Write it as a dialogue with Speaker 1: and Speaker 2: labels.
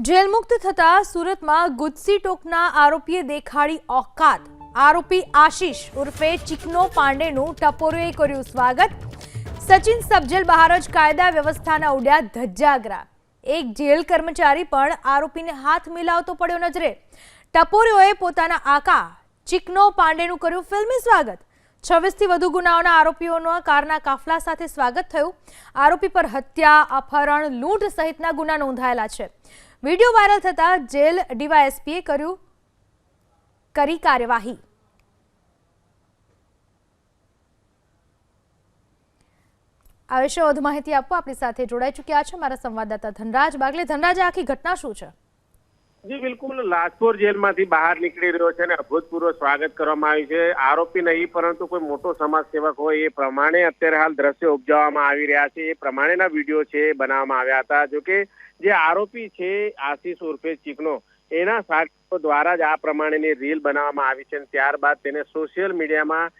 Speaker 1: જેલમુક્ત થતા સુરતમાં ગુજસી ટોકના આરોપીએ દેખાડી ઓકાત। આરોપી આશિષ ઉર્ફે ચિકનો પાંડેનું ટપોરીએ કર્યું સ્વાગત। સચિન સબજેલ બહાર જ કાયદા વ્યવસ્થાના ઉડ્યા ધજાગરા। એક જેલ કર્મચારી પણ આરોપીને હાથ મિલાવતો પડ્યો નજરે। ટપોરીઓએ પોતાના આકા ચિકનો પાંડેનું કર્યું ફિલ્મી સ્વાગત। 26 થી વધુ ગુનાઓના આરોપીઓનો કારના કાફલા સાથે સ્વાગત થયું। આરોપી પર હત્યા, અપહરણ, લૂંટ સહિતના ગુના નોંધાયેલા છે। वीडियो वायरल थता जेल डीवायएसपीए करी कार्यवाही। आ विषे વધુ માહિતી આપવા આપણી સાથે જોડાઈ ચૂક્યા છે મારા સંવાદદાતા ધનરાજ બાગલે। ધનરાજ, આખી ઘટના શું છે?
Speaker 2: જી બિલકુલ, લાજપોર જેલમાંથી બહાર નીકળી રહ્યો છે અને અભૂતપૂર્વ સ્વાગત કરવામાં આવ્યું છે। આરોપી નહીં પરંતુ કોઈ મોટો સમાજ સેવક હોય એ પ્રમાણે અત્યારે હાલ દ્રશ્યો ઉપજાવવામાં આવી રહ્યા છે। એ પ્રમાણેના વિડીયો છે બનાવવામાં આવ્યા હતા। જોકે જે આરોપી છે આશિષ ઉર્ફે ચિકનો, એના સાક્ષીઓ દ્વારા જ આ પ્રમાણેની રીલ બનાવવામાં આવી છે। ત્યારબાદ તેને સોશિયલ મીડિયામાં